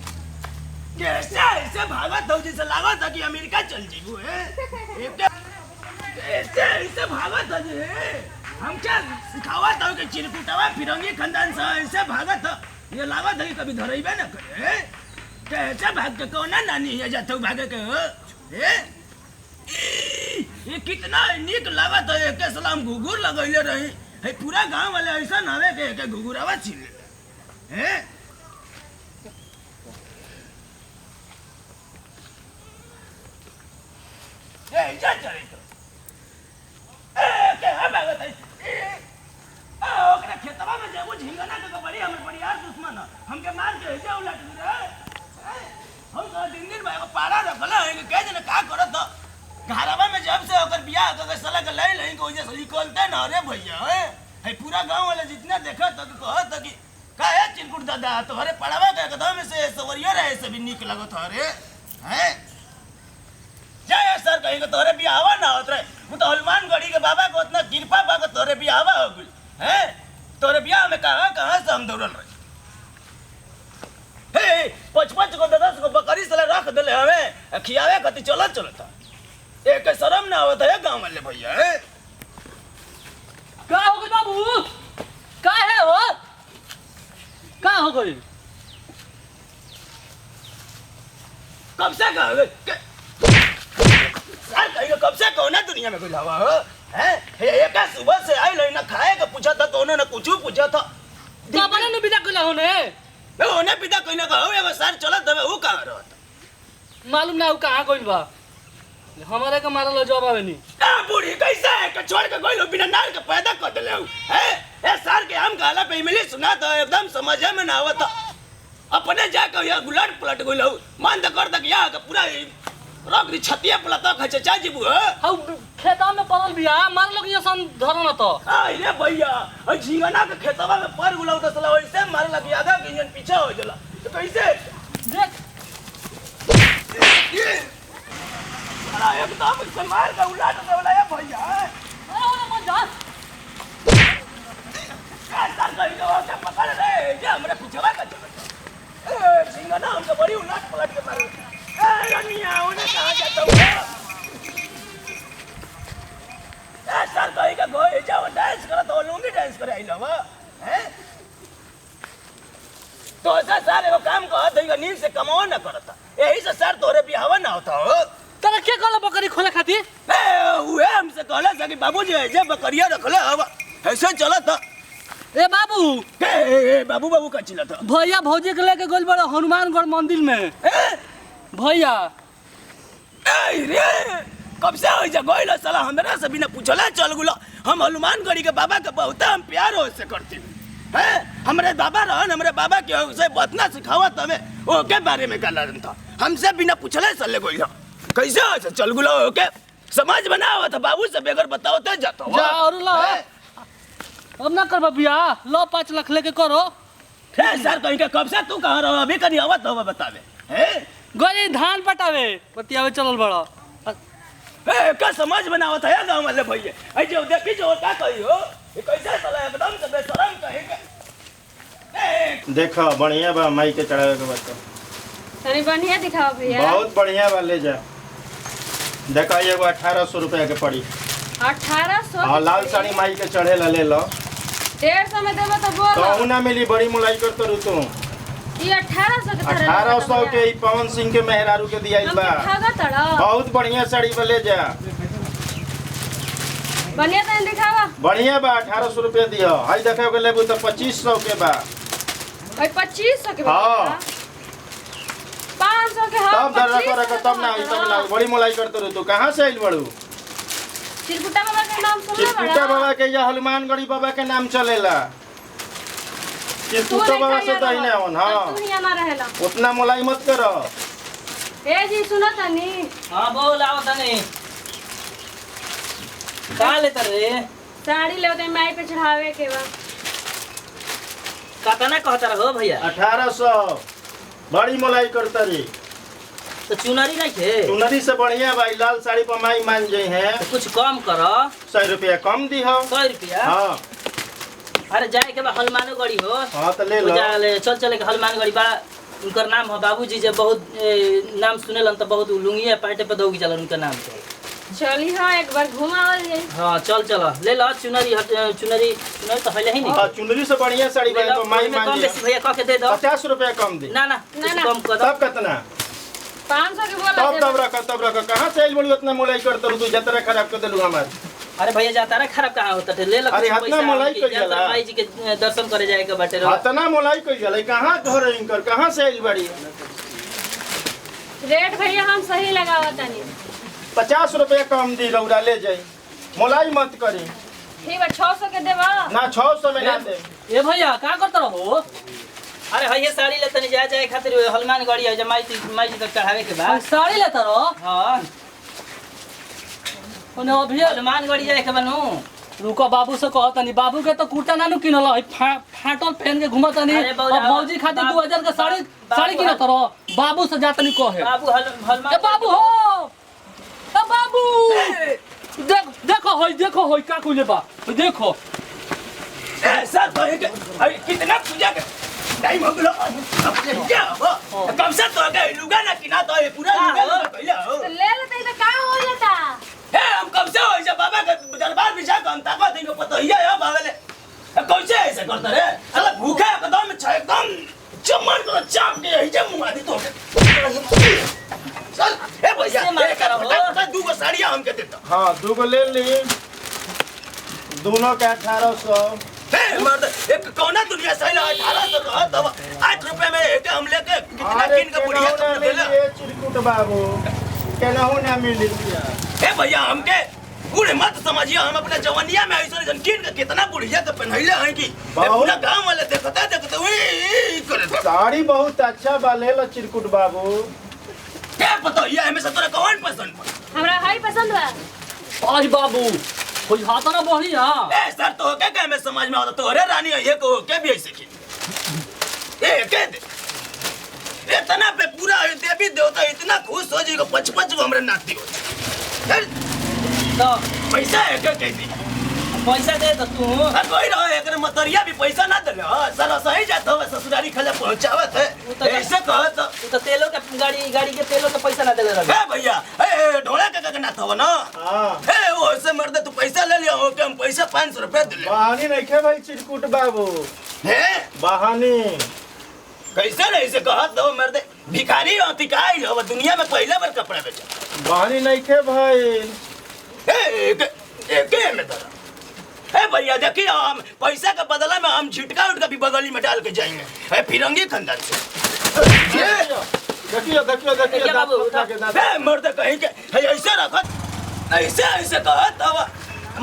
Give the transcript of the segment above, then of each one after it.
कैसे ऐसे भागत हो जैसे लागत था कि अमेरिका चल जीबू है। ऐसे ऐसे भागत हो जे हम क्या सिखावत हो कि चिरकुटवा फिरंगी खानदान से ऐसे भागत हो ये लागत है कि कभी धरइबे न करे। कैसे भाग के कौन नानी है जाते भागे के हो ये कितना निक लागत है। एक सलाम घुघुर लगैले रही है पूरा गांव वाले ऐसा नवे के एक घुघुरावा छिले हैं। ए जा चले तो ए के हम भागत है आ ओकरा खेतवा में जेबो झिंगना के बड़ी हमर बड़ी यार दुश्मन हमके मार के जे उलट रे हम तो दिन दिन भाई को पारा रखला है के जने का करत घरवा में जब से ओकर बियाह के साला के ले ले को जे निकलते ना रे भैया है पूरा गांव वाले जितना देखा तो कहत कि काहे चिरकुट दादा तोहरे पड़ावा के एकदम से सवरियो रहे से भी निक लगत रे हैं। जय सर कहीं के तोहरे बियाहवा ना होत रे वो तो हनुमानगढ़ी के बाबा को उतना कृपा बा के तोहरे बियाहवा हो गई हैं। तोहरे बियाह में कहां से हम दौड़ल रहे हे 5-5 को 10 को बकरी साला रख देले हमें खियावे कति चलत एक शर्म ना आवत है गांव वाले भैया है। का हो गई बाबू का है हो का हो गई कब से सर कहीं कब से कौन दुनिया में कोई हवा हो हैं। एक सुबह से आई ले ना खाए का पूछा था कौन ना कुछ पूछा था बाबा ने बिदा कला होने ओने पिता कोई ना कहो एगो सर चलत हवे वो कहां रहत मालूम ना वो कहां गइल बा हमारे के मारल जवाब आवे नी आ बूढ़ी कैसे है के छोड़ के गइल बिना नार के पैदा कर देले है ए सर के हम गाला पे मिली सुना तो एकदम समझ में ना आवत अपने जाके या गुलाट पलट गइल मान त कर तक या के पूरा रख दी छतिया पलट खचे चाजीबू हौ खेता में पड़ल बिया मार लोग ये सन धरो न तो आई रे भैया ओ झिंगना के खेतवा में पर गुलाउ त सला वैसे मार लगी आगे के इंजन पीछे हो जाला तो कैसे देख अरे एकदम से मार के उलाट देवला है भैया अरे ओने मत जा का सर कहीं के पकड़ रे जे हमरे पीछेवा का चल ए झिंगना हमके बड़ी उलाट पलट के मारे ए रनिया ओने कहां जाता हो ए सर कहीं का गोए जाओ डांस करत हो लूंगी डांस करे आइलो हैं। तो ऐसा सर एगो काम कहत है नींद से कमाओ ना करता यही से सर तोरे बियाहवा ना होता हो तने के कहला बकरी खोले खातिर ए उहे हमसे कहला कि बाबूजी जे बकरिया रखले हवा ऐसे चलत ए बाबू ए बाबू बाबू का चिल्लत भैया भौजी के लेके गइल बड़ा हनुमानगढ़ मंदिर में भैया ए रे कब से हो जा गइल साला हमरा से बिना पूछले चल गुलो हम हनुमानगढ़ी के बाबा के बहुत हम प्यार हो से करती है हमरे बाबा रहन हमरे बाबा के से बतना सिखावत हमें ओके बारे में कहला था हमसे बिना पूछले चले गइल कैसे हो से चल गुलो ओके समझ बनाओ तो बाबू से बेगर बताओते जाता जा और ला अब ना करबा बिया लो 5 लाख लेके करो ए सर कहीं के कब से तू कहां रहो अभी कनी आवत हो बतावे हैं गई धान पटावे पतियावे चलल बड़ा ए का समझ बनावत है गांव वाले भैया ऐ जो देखी जो का कही हो ये कैसे साला एकदम से बेशरम कहे के देखो बढ़िया बा माई के चढ़ावे के बात तनी बढ़िया दिखाओ भैया बहुत बढ़िया बा ले जा देखा एगो 1800 रुपया के पड़ी 1800 हाँ लाल साड़ी माई के चढ़े ला ले लो 150 में देबो तो बोल कहू ना मिली बड़ी मुलाई कर तो तू ये 1800 के 1800 के ई पवन सिंह के मेहरारू के दिया बा खागा तड़ा बहुत बढ़िया साड़ी बा ले जा बढ़िया तनी दिखावा बढ़िया बा 1800 रुपया दियो आई देखो के लेबू तो 2500 के बा भाई 2500 के हाँ। 500 के तब दर्रा करे तब ना आई तब ना बड़ी मुलाई कर तो तू कहां से आइल बड़ू चिरकुटा बाबा के नाम सुनले चिरकुटा बाबा के या हनुमानगढ़ी बाबा के नाम चलेला चिरकुटा बाबा से तो ही ना होन हां तू ही ना रहेला उतना मुलाई मत करो ए जी सुनो तनी हां बोल आओ तनी का लेता रे साड़ी ले ओते माई पे चढ़ावे के बा कातना कहता रहो भैया 1800 बड़ी मुलाई करता रे तो चुनरी नहीं थे चुनरी से बढ़िया भाई लाल साड़ी पर माई मान जाई है तो कुछ कम करो 100 रुपया कम दी हो 100 रुपया हाँ अरे जाए के बा हनुमानो गढ़ी हो। हाँ तो ले लो। चल चले के हनुमान गढ़ी बा। उनकर नाम हो बाबूजी जे बहुत नाम सुनेलन तो बहुत लुंगिया पाटे पे दौगी चलन उनका नाम तो। चली हाँ एक बार घुमावल जाई। हाँ चल ले लो चुनरी चुनरी तो हले ही नहीं। हाँ चुनरी से बढ़िया साड़ी बने तो माई मान कम बेसी भैया कह के दे दो। 50 रुपया कम दे। ना ना। कम कर दो। तब कितना 500 के बोला तब रख कहाँ से आइल बड़ी उतना मोलाई करत तू जतरा खराब कर देलू हमार। अरे भैया जाता रे खराब कहाँ होता थे ले लो। अरे हतना मोलाई कर जाला माई जी के दर्शन करे जाए के बाटे रो। हतना मोलाई कर जाला कहाँ घर इनकर कहाँ से आइल बड़ी। रेट भैया हम सही लगावत नहीं। 50 रुपया कम दी रौरा ले जाई मोलाई मत करी। ठीक है 600 के देबा ना 600 में ना दे। ए भैया का करत रहो। अरे भैया साड़ी ले तनी जाए खातिर हनुमान गढ़ी है माई जी तक चढ़ावे के बाद साड़ी लेता रहो। हां ओने अभी हनुमान गढ़ी जाए के बनू। रुको बाबू से कहो तनी बाबू के तो कुर्ता नानू किनल है फाटल पहन के घुमत तनी। अब मौजी खातिर 2000 का साड़ी किनत रहो। बाबू से जातनी कहे बाबू हनुमान ए बाबू हो ए बाबू देखो होय का कुले बा देखो ऐसा तो है कि अरे कितना पूजा का टाइम हो गलो अब क्या हो कब से तो गए लुगा ना किना तो ये पूरा लुगा ना कइला हो तो ले लेते तो का हो जाता। हे हम कब से हो जब बाबा का दरबार में जाकर हम ताकत देंगे पता ही है बाबा ले कैसे ऐसे करता रे साला भूखा एकदम एकदम चमन को चाप के यही जब मुंह आदि तो चल ए भैया दू गो साड़ियां हमके देता। हाँ 2 गो ले ली दोनों का 1800। मर्द एक कौना दुनिया सही 1800 रहा तब 8 रुपए में एक हम लेके कितना किन का बुढ़िया तुम दे ले चिरकुट बाबू केनाहू ना मिली। ए भैया हमके बूढ़े मत समझिए हम अपने जवानिया में ऐसा किन का कितना बुढ़िया के पहनैले हैं कि पूरा गांव वाले देखते वही करे साड़ी बहुत अच्छा बा ले लो चिरकुट बाबू। क्या पता ये हमें तोरा कौन पसंद पड़ा हमरा हाई पसंद बा। आज बाबू कोई हाथ ना बढ़िया ए सर तो क्या मैं समझ में आता तोरे रानी है ये को के भी ऐसे की ए के दे इतना पे पूरा देवी देवता इतना खुश हो जाएगा 55 को हमरे नाती हो तो पैसा है क्या कहती पैसा दे तो तू कोई रहो एकरे मतरिया भी पैसा ना देले साला सही जात हो ससुरारी खले पहुंचावत है ऐसे कहत तू तो तेलों के गाड़ी के तेलों के पैसा ना देले रह। ए भैया ए ढोला के ना थव ना हां ए वो से मर्द तू पैसा ले लिया हो के हम पैसा 500 रुपया दिले बहानी नहीं खे भाई चिरकुट बाबू है बहानी कैसे नहीं से कहत दो मर्द भिखारी होती काई हो दुनिया में पहला बार कपड़ा बेचा बहानी नहीं खे भाई ए में धरा ए भैया देखिए हम पैसा का बदला में हम झिटका उठका भी बगली में डाल के जाएंगे फिरंगी खानदान से देखिए बाबू, मर्द कहीं के ऐसे रखत ऐसे कहत हवा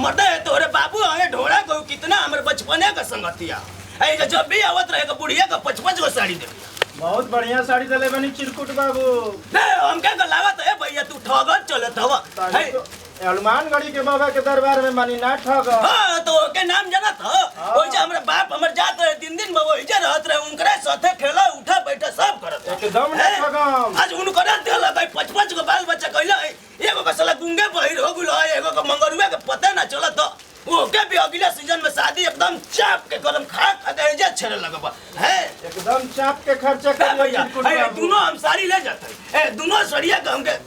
मर्द तोरे बाबू आए ढोड़ा को कितना हमारे बचपने का संगतिया है जब भी आवत रहेगा बुढ़िया का 55 को साड़ी दे बहुत बढ़िया साड़ी दले बनी चिरकुट बाबू। हम क्या लागत है भैया तू ठगत चलत हवा हनुमान गढ़ी के बाबा के दरबार में मानी ना ठग। हां तो के नाम जानत हो ओइ जे हमरे बाप हमर जात रहे 3 दिन में ओइ जे रहत रहे उनकरे साथे खेला उठा बैठा सब करत एकदम ना ठगम। आज उनकरे देला भाई 55 को बाल बच्चा कइला एगो का साला गुंगे बहिर हो गेलो एगो का मंगरुआ के पता ना चलत वो के भी अगला सीजन में शादी एकदम चाप के कदम खा के जे छेड़े लगबा है एकदम चाप के खर्चा कर भैया ए दोनों हम साड़ी ले जाते ए दोनों सड़िया के हमके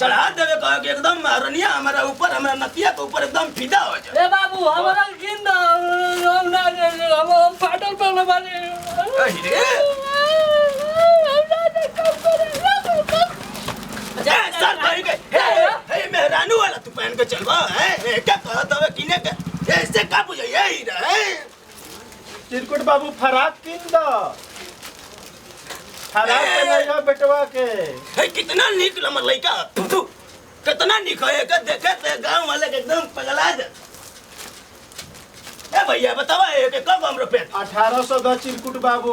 चढ़ा देवे कह के एकदम रनिया हमारा ऊपर हमारा नतिया के ऊपर एकदम फिदा हो जाए ए बाबू हमरा किन हम ना हम फाटल पर मारे सर भाई के हे मेहरानू वाला तू पहन के चलवा है क्या कहत हवे किने के ऐसे का बुझे यही रहे चिरकुट बाबू फराक किन दो फराक के नहीं बेटवा के हे कितना निक लमर लइका कितना निक है के देखे ते गांव वाले के एकदम पगला जा ए भैया बतावा के कब हम रुपए 1800 द चिरकुट बाबू।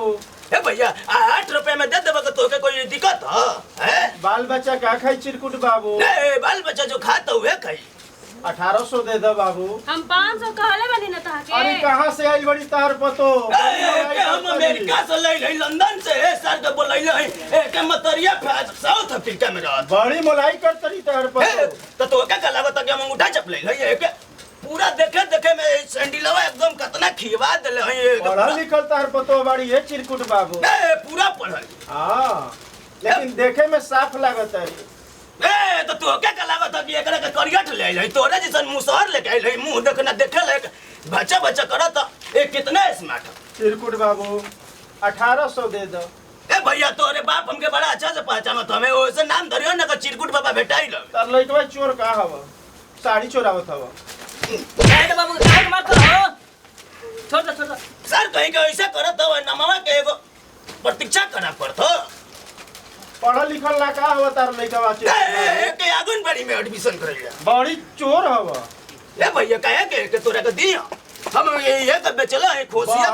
ए भैया 8 रुपए में दे देबा तो के कोई दिक्कत है बाल बच्चा का खाई चिरकुट बाबू। ए बाल बच्चा जो खाता हुए खाई 1800 दे दो बाबू। हम 500 कहले बनी ना ताके। अरे कहां से आई बड़ी तार पतो के हम अमेरिका से ले लंदन से सर के बोलैले है के मतरिया साउथ अफ्रीका में रहत बड़ी मोलाई कर तरी तार पतो तो क्या लागत कि हम अंगूठा चप ले के पूरा देखे में सैंडलवा एकदम कितना इतना खिवा देले है पढ़ल लिखल तार पतो बाड़ी है चिरकुट बाबू। पूरा पढ़ल। हाँ लेकिन देखे में साफ लागत है। तो तू क्या लागत है कि एकरा के करियट ले ले तोरे जैसन मुसहर लेके आइल है मुंह देखना देखे ले बच्चा बच्चा करत ए कितना स्मार्ट चिरकुट बाबू 1800 दे दो। ए भैया तोरे बाप हमके बड़ा अच्छा से पहचानत हमें ओसे नाम धरियो ना कि चिरकुट बाबा भेटाइल। तार लइकवा चोर का हवा साड़ी चोरावत हवा। काहे बाबू काहे मत हो छोड़ दे सर कहीं के ऐसे करत हो नमवा के एगो प्रतीक्षा करना पड़तो। पढ़ल लिखल ना का हवा तार लइकवा के आगन बड़ी में एडमिशन करैया बड़ी चोर हवा। ए भैया काहे के तोरा के दिया हम ये कब चला है खोसिया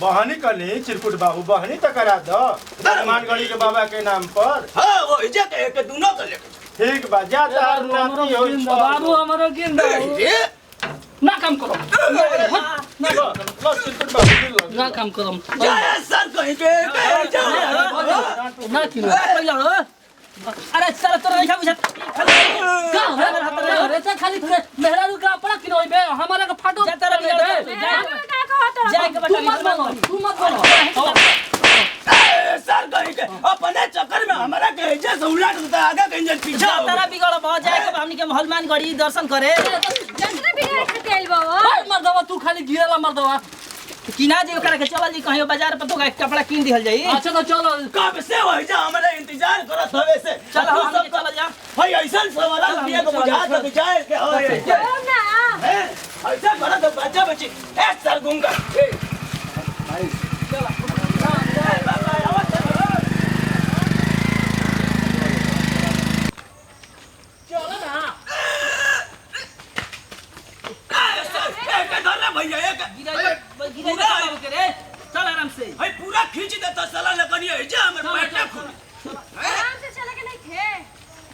बहनी कली चिरकुट बाबू बहनी तो करा दो मानगढ़ी के बाबा के नाम पर। हां वो इजे के दोनों के लेके ठीक बा जा तार नाती हो बाबू हमरो गिन दो ना काम करो लो चिरकुट बाबू ना काम करो जा सर कहीं के ना किलो पहिला हो अरे चल तोरा ऐसा बुझा का हो रे त खाली मेहरारू का अपना किलो बे हमारा का फाटो जा तेरा बे जाए के बता तू मत बोलो सर कहीं के अपने चक्कर में हमारा के इजे से उलट देता आगे के इंजन पीछे तेरा बिगड़ बहुत जाए के हमनी के हनुमान गढ़ी दर्शन करे जंगल बिगड़ के तेल बाबा मर्दवा तू खाली गिरेला मर्दवा किना जे ओकरा के चल जी कहीं बाजार पर तो कपड़ा किन दिहल जाई। अच्छा तो चलो कब से हो जा हमारे इंतजार करत हवे से चल हम सब चल जा भाई ऐसा सवाल दिया को बुझा के जाए के हो ना है ऐसा करत बच्चा बच्ची ए सर गुंगा भाई चल बाबा आवाज चलो ना भैया एक गिरा के रे चल आराम से भाई पूरा खींच देता साला लगनी है जे हमर पेट खुल आराम से चले के नहीं थे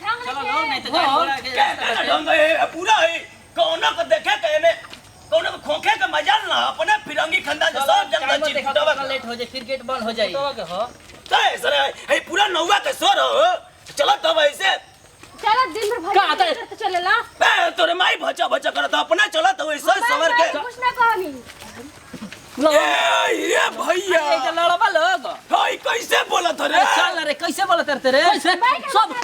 ढंग चलो से लो नहीं तो जाए बोला के ढंग है पूरा है कौनो को देखे के में कौनो को खोखे के मजाल ना अपने फिरंगी खंदा से सब जंगल चिटवा लेट हो जाए फिर गेट बंद हो जाए तो के हो तो सर है पूरा नौवा के सोर हो चलो तब ऐसे चलो दिन भर भाई का आता है? तो चलेला तोरे माई भचा भचा करत अपना चला तो ऐसे सवर के कुछ ना कहनी लो ये भैया ये जो लड़वा लोग हाय कैसे बोलत रे चल रे कैसे बोलत रे सब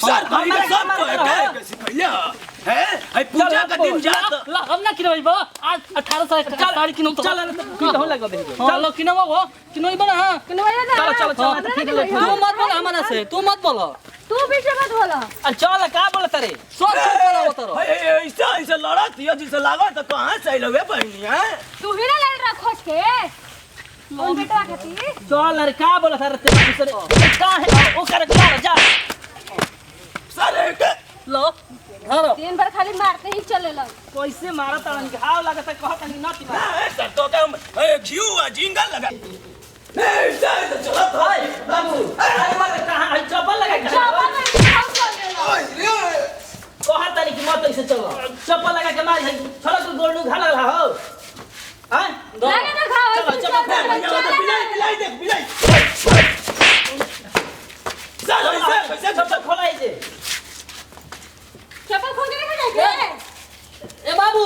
सर भाई सब को कैसे भैया है आई पूजा का दिन जात ला हम ना किनबै बा आज 1800 साड़ी किनो तो चल की हो लगा दे चलो किनवा हो किनबै बना हां किनवाया ना चलो चलो ठीक है तू मत बोल हमारा से तू मत बोलो तू बीच में मत बोला चल का बोलत रे सब बोला उतरो ऐसा ऐसा लड़ा थिया जिसे लागो तो कहां से लगे बहनी है तू ही ना लड़ रहा खोज के कौन बेटा खाती चल रे का बोलत रे तेरे का है ओ कर जा सर के लो धरो दिन भर खाली मारते ही चलेला कैसे मारा तड़न घाव लागत कहत नहीं ना तिबा सर तो के घिउ जिंगल लगा ऐसा चला था बाबू अरे मत कहां है चप्पल लगा के चावल में खाओ चलेला कहत तनी कि मत ऐसे चलो चप्पल लगा के मार थोड़ा तो गोल्डू घा लगा हो हैं लगे ना खाओ चलो चलो बिलाई देख बिलाई सर ऐसे चप्पल खोलाई दे चप्पल खोल के जाके ए बाबू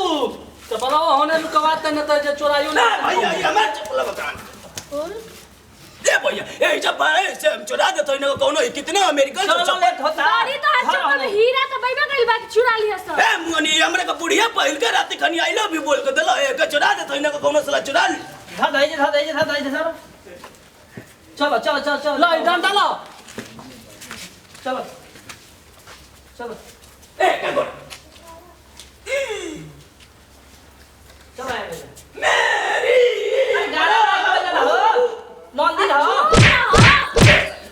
चप्पल होने लुकवात न त चोराइयो ना भैया ये हमार चप्पल बतान ए भैया ए जब बारे से चुरा देतो इने कोनो कितना अमेरिकन चलो लेट होता सारी तो आज चप्पल में हीरा तो बैबा गइल बात चुरा लिया सब ए मुनी हमरा का बुढ़िया पहिल के रात खनी आई लव यू बोल के देला ए के चुरा देतो इने कोनो सला चुरा ली धा दे सर चलो चलो चलो चलो लो डंडा लो चलो चलो ए के गोड़ चलो मेरी गाना लगा हो मंदिर हो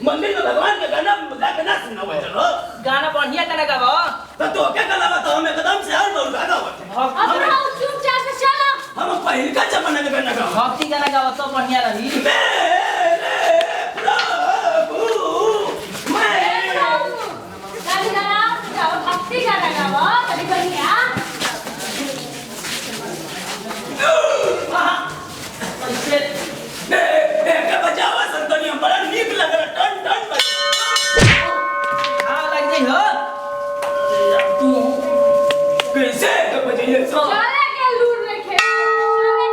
मंदिर में भगवान के गाना गा के ना सुनावे चलो गाना बढ़िया गाना गाबो तो क्या गला बता हम एकदम से हर बोल गाना अब हम चुपचाप से चलो हम पहिल का जमाना के गाना गा भक्ति गाना गाबो तो बढ़िया रही मेरे प्रभु मैं गाली गाना जाओ भक्ति गाना गाओ कभी बढ़िया कैसे के बजावा संतोनी हम बड़ा नीक लग रहा टन टन हां लग जाई हो तू कैसे के बजाइए सब चले के लूर रखे चले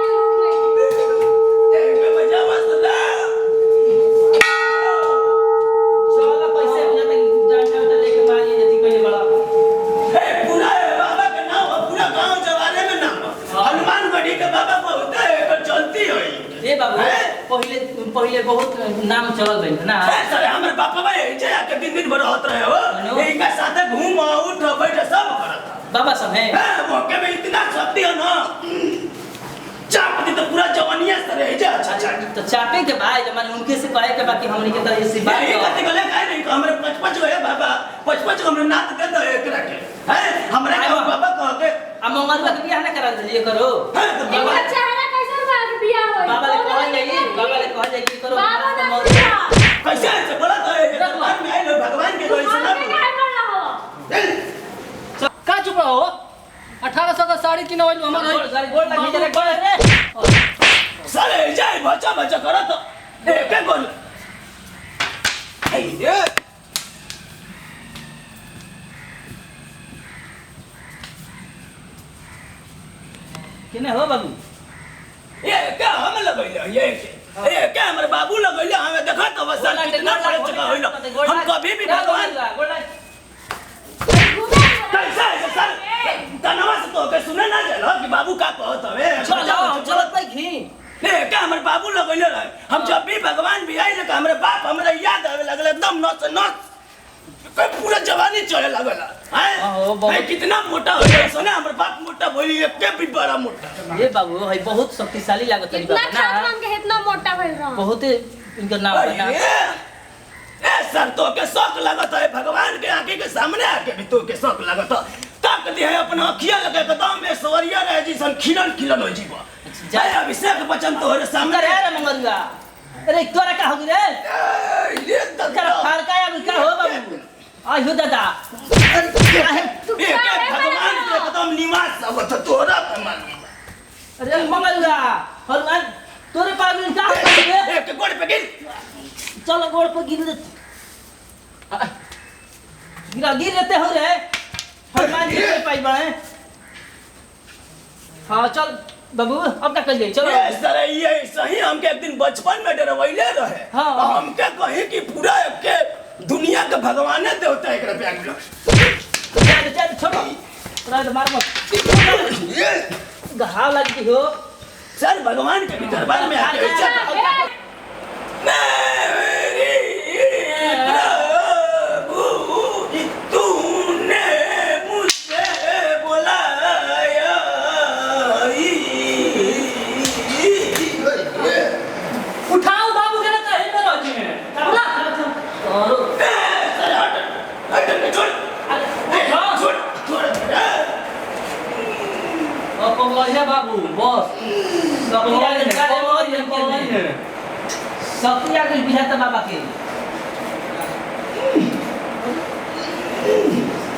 पहले पहले बहुत नाम चलल रही ना। सर हमर बापा भाई जे के दिन भर रहत रहे हो इनका साथे घूम उठ बैठ सब करत बाबा सब है मौके में इतना शक्ति है ना चाप दी तो पूरा जवानिया से रह जा। अच्छा तो चापे के भाई जब मैंने उनके से कहे के बाकी हमनी के तरह से बात ये बात गले काहे नहीं हमरे 55 गए बाबा 55 हमरे नात दे दो एक रखे हैं हमरे बाबा कह के अब मंगलवा के बियाह ना करा दे करो। बाबा चेहरा कैसे बा के बियाह होई बाबा ले कह जाई बाबा ले कह जाई कि करो बाबा ना कैसे से बोला तो भगवान में आइलो भगवान के कोई सुना काय बोल रहा हो का चुप रहो 1800 का साड़ी किन होइल हमर गोल लगी जरा गोल रे साले जाए बच्चा बच्चा करा तो एक एक गोल ये किने हो बाबू ये क्या हम लगइले ये क्या हमर बाबू लगइले हमें देखा तो बस कितना बड़े जगह होइलो हम कभी भी भगवान कैसा है सर तनवा से तो के सुने ना चलो कि बाबू का कहत हवे चलो चलत नहीं घी ने क्या हमर बाबू लगइले रहे हम जब भी भगवान भी आइले का हमरे बाप हमरा याद आवे लगल एकदम नस नस पूरा जवानी चले लगला है कितना मोटा हो गया सोना हमर बाप मोटा बोली के भी बड़ा मोटा ये बाबू है बहुत शक्तिशाली लागत है इतना बाबा खान के इतना मोटा भइल रहा बहुत इनका नाम है ना ए सर तो के शौक लगत है भगवान के आंखें के सामने आके भी तो के शौक लगत ताक दी है अपना अखिया लगे कदम में सवरिया रहे जी सन खिलन खिलन हो जीवा जय अभिषेक बच्चन तोरे सामने रे मंगलवा अरे तोरा का हो रे ये तेरा फरका या का हो बाबू आई हो दादा ये भगवान के कदम निवास सब तोरा कमान अरे मंगलवा हनुमान तोरे पास में का है एक गोड़ पे गिर चलो गोड़ पर गिर गिर लेते हो रे हनुमान जी के पाई बड़े हाँ चल बाबू अब क्या कर लिए चलो ये सर ये सही हमके एक दिन बचपन में डरवैले रहे हाँ। हमके कहे कि पूरा के दुनिया के भगवान देवता एक रुपया मिलो चल छोड़ो तोरा तो मार मत ये घाव लगती हो सर भगवान के भी दरबार में आके ऐसा मेरी प्रभु तूने मुझसे बुलाया उठाओ बाबू के ना कहीं पे रह जी चला और सर हट छोड़ उठाओ छोड़ छोड़ अब पगला बाबू बस सब या के बिहाता बाबा के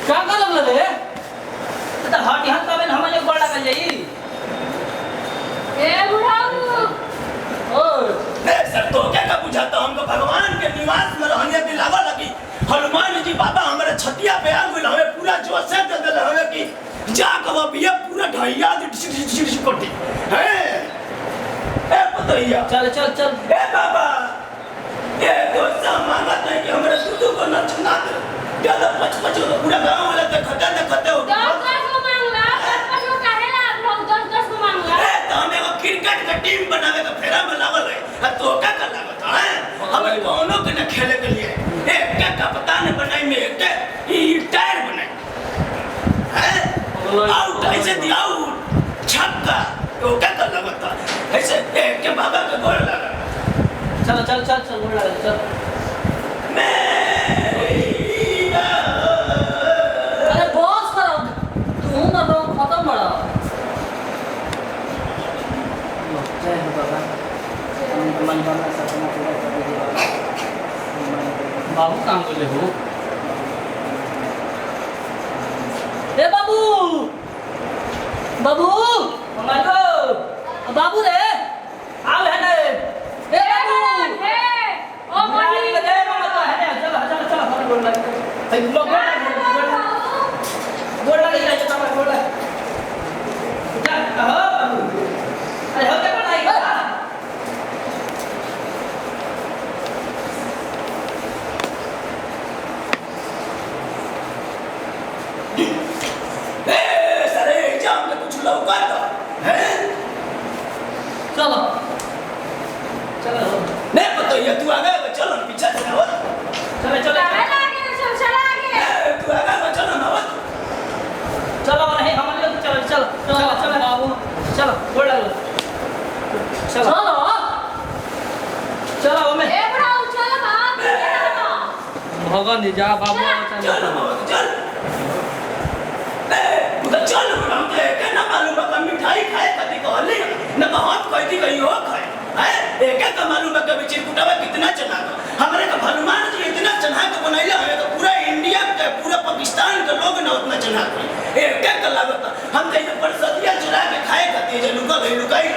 का लगल रे त हट यहाँ तबे हम लोग गोड़ लगा जाई ए बुढ़ाऊ ओ सर तो क्या बुझाता हमको भगवान के निवास में रहने की लावा लगी हनुमान जी बाबा हमारे छतिया पे आ गइल हमें पूरा जोश से दे देले हमें कि जा कब बिया पूरा ढैया कोटी है ए पतैया चल चल चल ए बाबा ये तो मांगत है कि हमारे दूध को न छना दे ज्यादा 55 को पूरा गांव वाले देखते हो 10 को मांगला 10 को काहे ला आप 10 को मांगला ए तो हमें वो क्रिकेट का टीम बनावे का फेरा में लागल है तो क्या कर लागत है हमें दोनों के न खेले के लिए एक के कप्तान बनाई में एक के टायर बनाई है आउट ऐसे दिया आउट छक्का तो क्या कर लागत है ऐसे एक के बाबा के गोल लगा चल चल चल चल गोड़ लगा चल अरे बॉस करो तू ना रो खत्म बड़ा जय हो बाबा हम मन बना सपना पूरा कर दीजिए बाबू काम कर ले हो ए बाबू बाबू हमारे बाबू रे आओ है ना ए बाबू हे ओ मोनी मोनी दे मामा तो है चलो चलो चलो हम गोड़ लग भाई लोग गोड़ लग जाए तो बाबा गोड़ लग जा हो बाबू अरे हो क्या बनाई बा सरे जाम के कुछ लौका तो है चलो चलो चलो चलो हमें ए बड़ा चल बाप भगवान जी जा बाबू चल चल उधर चल हम के ना मालूम बा मिठाई खाए कदी कहली न कहत कहती कहीं हो खाए है एक का मालूम बा कभी चिरकुटावा कितना चला हमरे का हनुमान जी इतना चढ़ा के बनैले हमें तो पूरा इंडिया के पूरा पाकिस्तान के लोग ना उतना चढ़ा एक का लागत हम कहीं पर सदिया चुरा के खाए खाती जे लुका लुकाई